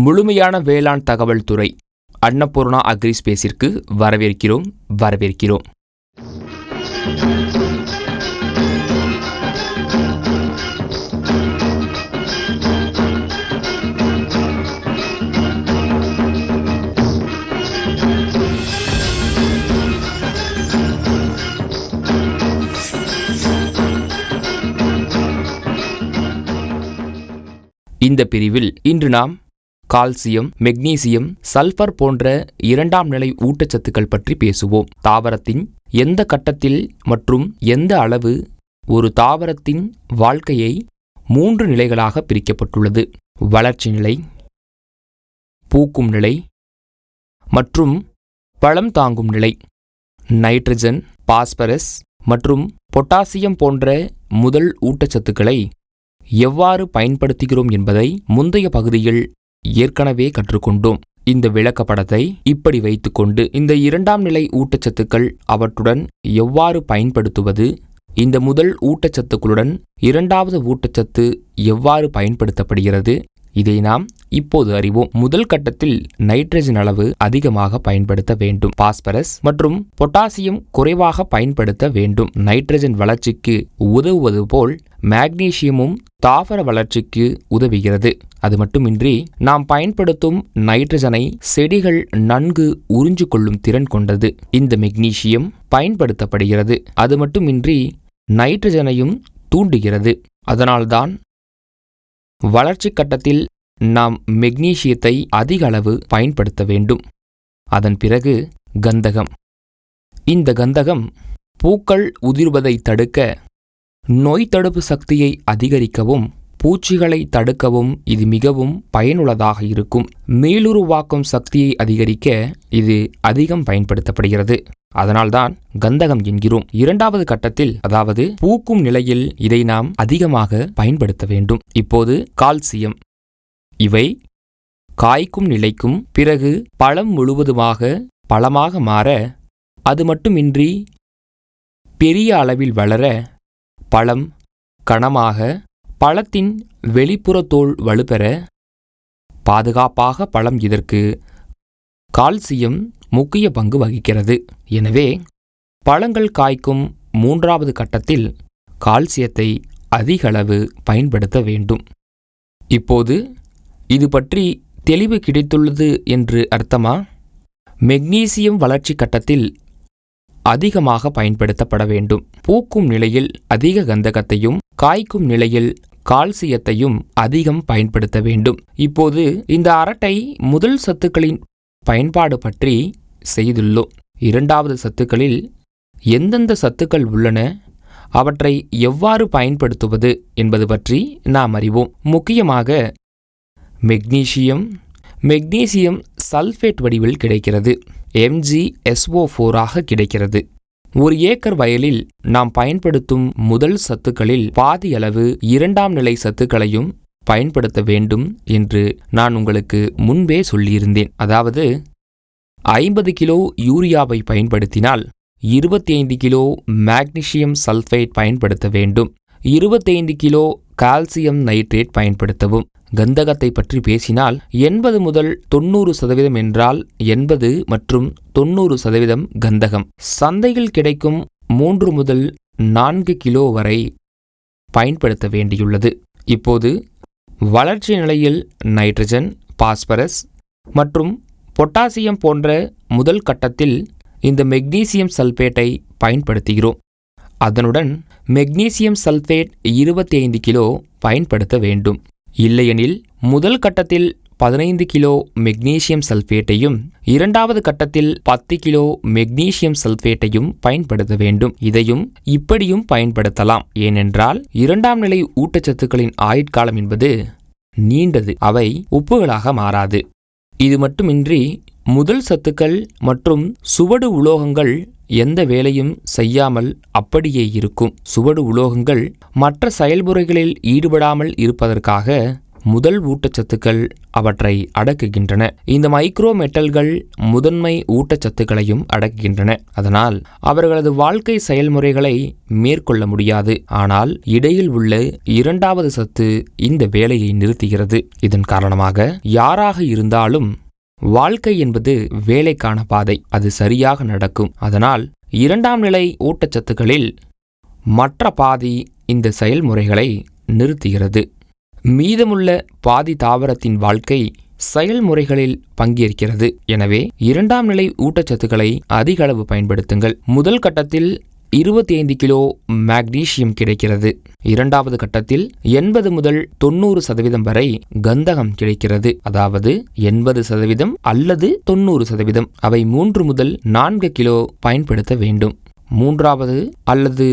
முழுமையான வேளாண் தகவல் துறை அன்னபூர்ணா அக்ரி ஸ்பேஸிற்கு வரவேற்கிறோம். இந்த பிரிவில் இன்று நாம் கால்சியம், மெக்னீசியம், சல்பர் போன்ற இரண்டாம் நிலை ஊட்டச்சத்துக்கள் பற்றி பேசுவோம். தாவரத்தின் எந்த கட்டத்தில் மற்றும் எந்த அளவு ஒரு தாவரத்தின் வாழ்க்கையை 3 நிலைகளாக பிரிக்கப்பட்டுள்ளது. வளர்ச்சி நிலை, பூக்கும் நிலை மற்றும் பழம் தாங்கும் நிலை. நைட்ரஜன், பாஸ்பரஸ் மற்றும் பொட்டாசியம் போன்ற முதல் ஊட்டச்சத்துக்களை எவ்வாறு பயன்படுத்துகிறோம் என்பதை முந்தைய பகுதியில் ஏற்கனவே கற்றுக்கொண்டோம். இந்த விளக்கப்படத்தை இப்படி வைத்துக்கொண்டு இந்த இரண்டாம் நிலை ஊட்டச்சத்துக்கள் அவற்றுடன் எவ்வாறு பயன்படுத்துவது, இந்த முதல் ஊட்டச்சத்துக்களுடன் இரண்டாவது ஊட்டச்சத்து எவ்வாறு பயன்படுத்தப்படுகிறது, இதை நாம் இப்போது அறிவோம். முதல் கட்டத்தில் நைட்ரஜன் அளவு அதிகமாக பயன்படுத்த வேண்டும். பாஸ்பரஸ் மற்றும் பொட்டாசியம் குறைவாக பயன்படுத்த வேண்டும். நைட்ரஜன் வளர்ச்சிக்கு உதவுவது போல் மேக்னீசியமும் தாவர வளர்ச்சிக்கு உதவுகிறது. அது மட்டுமின்றி நாம் பயன்படுத்தும் நைட்ரஜனை செடிகள் நன்கு உறிஞ்சு கொள்ளும் திறன் கொண்டது. இந்த மெக்னீசியம் பயன்படுத்தப்படுகிறது. அது மட்டுமின்றி நைட்ரஜனையும் தூண்டுகிறது. அதனால்தான் வளர்ச்சி கட்டத்தில் நாம் மெக்னீசியத்தை அதிக அளவு பயன்படுத்த வேண்டும். அதன் பிறகு கந்தகம். இந்த கந்தகம் பூக்கள் உதிர்வதை தடுக்க, நோய் தடுப்பு சக்தியை அதிகரிக்கவும், பூச்சிகளை தடுக்கவும் இது மிகவும் பயனுள்ளதாக இருக்கும். மீளுருவாக்கும் சக்தியை அதிகரிக்க இது அதிகம் பயன்படுத்தப்படுகிறது. அதனால்தான் கந்தகம் என்கிறோம். இரண்டாவது கட்டத்தில், அதாவது பூக்கும் நிலையில் இதை நாம் அதிகமாக பயன்படுத்த வேண்டும். இப்போது கால்சியம். இவை காய்க்கும் நிலைக்கும் பிறகு பழம் முழுவதுமாக பழமாக மாற, அது மட்டுமின்றி பெரிய அளவில் வளர, பழம் கனமாக, பழத்தின் வெளிப்புற தோல் வலுப்பெற, பாதுகாப்பாக பழம் இதற்கு கால்சியம் முக்கிய பங்கு வகிக்கிறது. எனவே பழங்கள் காய்க்கும் 3வது கட்டத்தில் கால்சியத்தை அதிக அளவு பயன்படுத்த வேண்டும். இப்போது இது பற்றி தெளிவு கிடைத்துள்ளது என்று அர்த்தமா? மெக்னீசியம் வளர்ச்சி கட்டத்தில் அதிகமாக பயன்படுத்தப்பட வேண்டும். பூக்கும் நிலையில் அதிக கந்தகத்தையும், காய்க்கும் நிலையில் கால்சியத்தையும் அதிகம் பயன்படுத்த வேண்டும். இப்போது இந்த அரட்டை முதல் சத்துக்களின் பயன்பாடு பற்றி செய்துள்ளோம். இரண்டாவது சத்துக்களில் எந்தெந்த சத்துக்கள் உள்ளன, அவற்றை எவ்வாறு பயன்படுத்துவது என்பது பற்றி நாம் அறிவோம். முக்கியமாக மெக்னீசியம் சல்ஃபேட் வடிவில் கிடைக்கிறது. MgSO4 கிடைக்கிறது. ஒரு ஏக்கர் வயலில் நாம் பயன்படுத்தும் முதல் சத்துக்களில் பாதி அளவு இரண்டாம் நிலை சத்துக்களையும் பயன்படுத்த வேண்டும் என்று நான் உங்களுக்கு முன்பே சொல்லியிருந்தேன். அதாவது 50 கிலோ யூரியாவை பயன்படுத்தினால் 25 கிலோ மேக்னீசியம் சல்ஃபேட் பயன்படுத்த வேண்டும். 25 கிலோ கால்சியம் நைட்ரேட் பயன்படுத்தவும். கந்தகத்தை பற்றி பேசினால் 80 முதல் 90% என்றால் 80 மற்றும் 90% கந்தகம். சந்தையில் கிடைக்கும் 3 முதல் 4 கிலோ வரை பயன்படுத்த வேண்டியுள்ளது. இப்போது வளர்ச்சி நிலையில் நைட்ரஜன், பாஸ்பரஸ் மற்றும் பொட்டாசியம் போன்ற முதல் கட்டத்தில் இந்த மெக்னீசியம் சல்பேட்டை பயன்படுத்துகிறோம். அதனுடன் மெக்னீசியம் சல்பேட் 25 கிலோ பயன்படுத்த வேண்டும். இல்லையெனில் முதல் கட்டத்தில் 15 கிலோ மெக்னீசியம் சல்பேட்டையும், இரண்டாவது கட்டத்தில் 10 கிலோ மெக்னீசியம் சல்பேட்டையும் பயன்படுத்த வேண்டும். இதையும் இப்படியும் பயன்படுத்தலாம். ஏனென்றால் இரண்டாம் நிலை ஊட்டச்சத்துக்களின் ஆயுட்காலம் என்பது நீண்டது. அவை உப்புகளாக மாறாது. இது மட்டுமின்றி முதல் சத்துக்கள் மற்றும் சுவடு உலோகங்கள் எந்த வேலையும் செய்யாமல் அப்படியே இருக்கும். சுவடு உலோகங்கள் மற்ற செயல்முறைகளில் ஈடுபடாமல் இருப்பதற்காக முதல் ஊட்டச்சத்துக்கள் அவற்றை அடக்குகின்றன. இந்த மைக்ரோ மெட்டல்கள் முதன்மை ஊட்டச்சத்துக்களையும் அடக்குகின்றன. அதனால் அவர்களது வாழ்க்கை செயல்முறைகளை மேற்கொள்ள முடியாது. ஆனால் இடையில் உள்ள இரண்டாவது சத்து இந்த வேலையை நிறுத்துகிறது. இதன் காரணமாக யாராக இருந்தாலும் வாழ்க்கை என்பது வேலைக்கான பாதை, அது சரியாக நடக்கும். அதனால் இரண்டாம் நிலை ஊட்டச்சத்துக்களில் மற்ற பாதி இந்த செயல்முறைகளை நிறுத்துகிறது. மீதமுள்ள பாதி தாவரத்தின் வாழ்க்கை செயல்முறைகளில் பங்கேற்கிறது. எனவே இரண்டாம் நிலை ஊட்டச்சத்துக்களை அதிக அளவு பயன்படுத்துங்கள். முதல் கட்டத்தில் 25 கிலோ மேக்னீசியம் கிடைக்கிறது. இரண்டாவது கட்டத்தில் 80 முதல் 90% வரை கந்தகம் கிடைக்கிறது. அதாவது 80% அல்லது 90%. அவை 3 முதல் 4 கிலோ பயன்படுத்த வேண்டும். மூன்றாவது அல்லது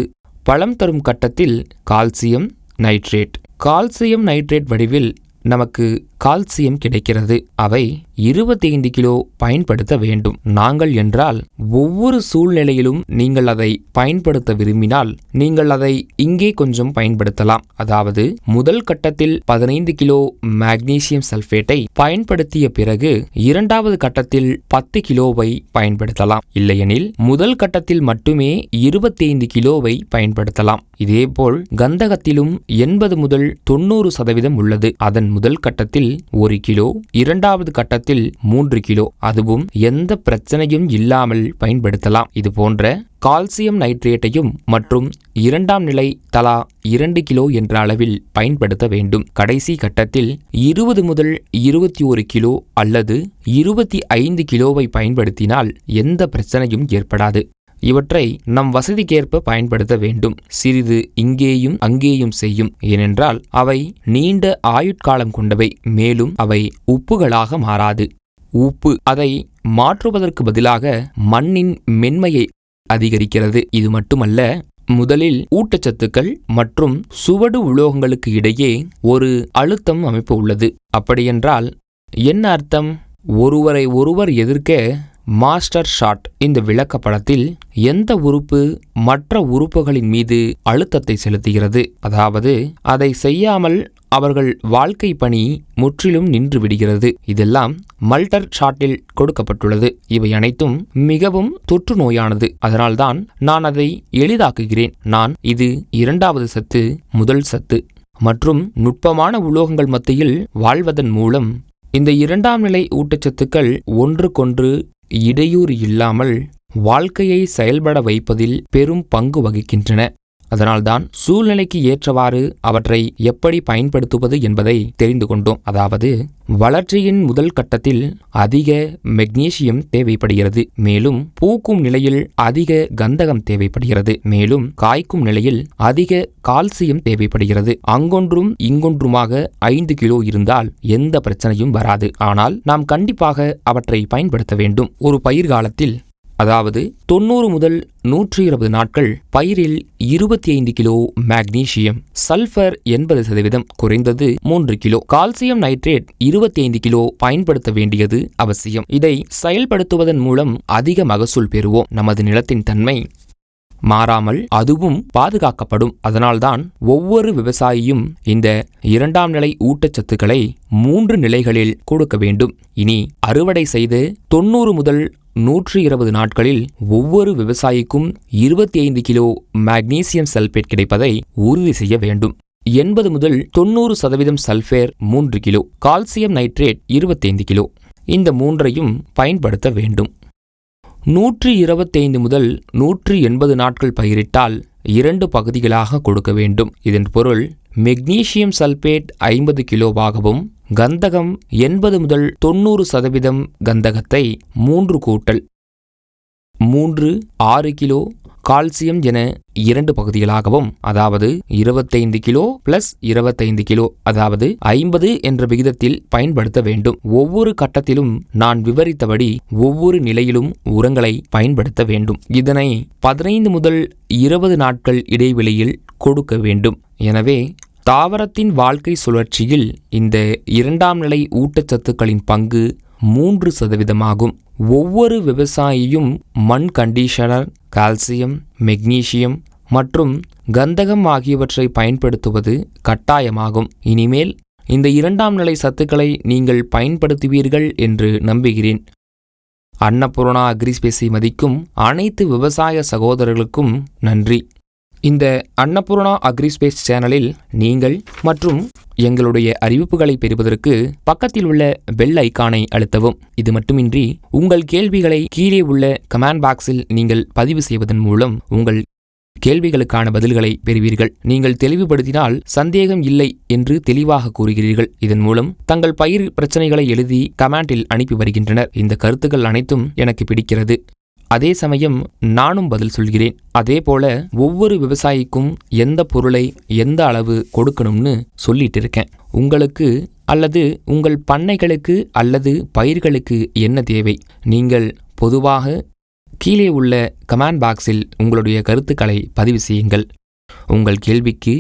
பழம் தரும் கட்டத்தில் கால்சியம் நைட்ரேட். கால்சியம் நைட்ரேட் வடிவில் நமக்கு கால்சியம் கிடைக்கிறது. அவை 25 கிலோ பயன்படுத்த வேண்டும். நாங்கள் என்றால் ஒவ்வொரு சூழ்நிலையிலும் நீங்கள் அதை பயன்படுத்த விரும்பினால் நீங்கள் அதை இங்கே கொஞ்சம் பயன்படுத்தலாம். அதாவது முதல் கட்டத்தில் 15 கிலோ மேக்னீசியம் சல்பேட்டை பயன்படுத்திய பிறகு இரண்டாவது கட்டத்தில் 10 கிலோவை பயன்படுத்தலாம். இல்லையெனில் முதல் கட்டத்தில் மட்டுமே 25 கிலோவை பயன்படுத்தலாம். இதேபோல் கந்தகத்திலும் 80 முதல் 90% உள்ளது. அதன் முதல் கட்டத்தில் 1 கிலோ, இரண்டாவது கட்டத்தில் 3 கிலோ, அதுவும் எந்த பிரச்சனையும் இல்லாமல் பயன்படுத்தலாம். இது போன்ற கால்சியம் நைட்ரேட்டையும் மற்றும் இரண்டாம் நிலை தலா 2 கிலோ என்ற அளவில் பயன்படுத்த வேண்டும். கடைசி கட்டத்தில் 20 முதல் 21 கிலோ அல்லது 25 கிலோவை பயன்படுத்தினால் எந்த பிரச்சனையும் ஏற்படாது. இவற்றை நம் வசதிக்கேற்ப பயன்படுத்த வேண்டும். சிறிது இங்கேயும் அங்கேயும் செய்யும். ஏனென்றால் அவை நீண்ட ஆயுட்காலம் கொண்டவை. மேலும் அவை உப்புகளாக மாறாது. உப்பு அதை மாற்றுவதற்கு பதிலாக மண்ணின் மென்மையை அதிகரிக்கிறது. இது மட்டுமல்ல, முதலில் ஊட்டச்சத்துக்கள் மற்றும் சுவடு உலோகங்களுக்கு இடையே ஒரு அழுத்தம் அமைப்பு உள்ளது. அப்படியென்றால் என்ன அர்த்தம்? ஒருவரை ஒருவர் எதிர்க்க மாஸ்டர் ஷாட். இந்த விளக்கப்படத்தில் எந்த உறுப்பு மற்ற உறுப்புகளின் மீது அழுத்தத்தை செலுத்துகிறது, அதாவது அதை செய்யாமல் அவர்கள் வாழ்க்கை பணி முற்றிலும் நின்று விடுகிறது. இதெல்லாம் மல்டர் ஷாட்டில் கொடுக்கப்பட்டுள்ளது. இவை அனைத்தும் மிகவும் தொற்று நோயானது. அதனால்தான் நான் அதை எளிதாக்குகிறேன். இது இரண்டாவது சத்து, முதல் சத்து மற்றும் நுட்பமான உலோகங்கள் மத்தியில் வாழ்வதன் மூலம் இந்த இரண்டாம் நிலை ஊட்டச்சத்துக்கள் ஒன்றுக்கொன்று இடையூறு இல்லாமல் வாழ்க்கையை செயல்பட வைப்பதில் பெரும் பங்கு வகிக்கின்றன. அதனால்தான் சூழ்நிலைக்கு ஏற்றவாறு அவற்றை எப்படி பயன்படுத்துவது என்பதை தெரிந்து கொண்டோம். அதாவது வளர்ச்சியின் முதல் கட்டத்தில் அதிக மெக்னீசியம் தேவைப்படுகிறது. மேலும் பூக்கும் நிலையில் அதிக கந்தகம் தேவைப்படுகிறது. மேலும் காய்க்கும் நிலையில் அதிக கால்சியம் தேவைப்படுகிறது. அங்கொன்றும் இங்கொன்றுமாக 5 கிலோ இருந்தால் எந்த பிரச்சனையும் வராது. ஆனால் நாம் கண்டிப்பாக அவற்றை பயன்படுத்த வேண்டும். ஒரு பயிர்காலத்தில், அதாவது 90 முதல் 120 நாட்கள் பயிரில் 25 கிலோ மேக்னீசியம், சல்பர் 80%, குறைந்தது 3 கிலோ, கால்சியம் நைட்ரேட் 25 கிலோ பயன்படுத்த வேண்டியது அவசியம். இதை செயல்படுத்துவதன் மூலம் அதிக மகசூல் பெறுவோம். நமது நிலத்தின் தன்மை மாறாமல் அதுவும் பாதுகாக்கப்படும். அதனால்தான் ஒவ்வொரு விவசாயியும் இந்த இரண்டாம் நிலை ஊட்டச்சத்துக்களை 3 நிலைகளில் கொடுக்க வேண்டும். இனி அறுவடை செய்து 90 முதல் 120 நாட்களில் ஒவ்வொரு விவசாயிக்கும் 25 கிலோ மேக்னீசியம் சல்பேட் கிடைப்பதை உறுதி செய்ய வேண்டும். 80 முதல் 90% சல்பேர் 3 கிலோ, கால்சியம் நைட்ரேட் 25 கிலோ, இந்த 3ஐயும் பயன்படுத்த வேண்டும். 125 முதல் 180 நாட்கள் பயிரிட்டால் 2 பகுதிகளாக கொடுக்க வேண்டும். இதன் பொருள் மெக்னீசியம் சல்பேட் 50 கிலோவாகவும் கந்தகம் 80 முதல் 90% கந்தகத்தை 3 கூட்டல் 3 6 கிலோ, கால்சியம் என 2 பகுதிகளாகவும், அதாவது 25 கிலோ பிளஸ் 25 கிலோ, அதாவது 50 என்ற விகிதத்தில் பயன்படுத்த வேண்டும். ஒவ்வொரு கட்டத்திலும் நான் விவரித்தபடி ஒவ்வொரு நிலையிலும் உரங்களை பயன்படுத்த வேண்டும். இதனை 15 முதல் 20 நாட்கள் இடைவெளியில் கொடுக்க வேண்டும். எனவே தாவரத்தின் வாழ்க்கை சுழற்சியில் இந்த இரண்டாம் நிலை ஊட்டச்சத்துக்களின் பங்கு 3% ஒவ்வொரு விவசாயியும் மண் கண்டிஷனர், கால்சியம், மெக்னீசியம் மற்றும் கந்தகம் ஆகியவற்றை பயன்படுத்துவது கட்டாயமாகும். இனிமேல் இந்த 2ஆம் நிலை சத்துக்களை நீங்கள் பயன்படுத்துவீர்கள் என்று நம்புகிறேன். அன்னபூர்ணா அக்ரிஸ்பேஸை மதிக்கும் அனைத்து விவசாய சகோதரர்களுக்கும் நன்றி. இந்த அன்னபூர்ணா அக்ரிஸ்பேஸ் சேனலில் நீங்கள் மற்றும் எங்களுடைய அறிவிப்புகளை பெறுவதற்கு பக்கத்தில் உள்ள பெல் ஐகானை அழுத்தவும். இது மட்டுமின்றி உங்கள் கேள்விகளை கீழே உள்ள கமெண்ட் பாக்ஸில் நீங்கள் பதிவு செய்வதன் மூலம் உங்கள் கேள்விகளுக்கான பதில்களை பெறுவீர்கள். நீங்கள் தெளிவுபடுத்தினால் சந்தேகம் இல்லை என்று தெளிவாக கூறுகிறீர்கள். இதன் மூலம் தங்கள் பயிர் பிரச்சனைகளை எழுதி கமெண்டில் அனுப்பி வருகின்றனர். இந்த கருத்துக்கள் அனைத்தும் எனக்கு பிடிக்கிறது. அதே சமயம் நானும் பதில் சொல்கிறேன். அதே போல ஒவ்வொரு விவசாயிக்கும் எந்த பொருளை எந்த அளவு கொடுக்கணும்னு சொல்லிட்டு இருக்கேன். உங்களுக்கு அல்லது உங்கள் பண்ணைகளுக்கு அல்லது பயிர்களுக்கு என்ன தேவை, நீங்கள் பொதுவாக கீழே உள்ள கமெண்ட் பாக்ஸில் உங்களுடைய கருத்துக்களை பதிவு செய்யுங்கள். உங்கள் கேள்விக்கு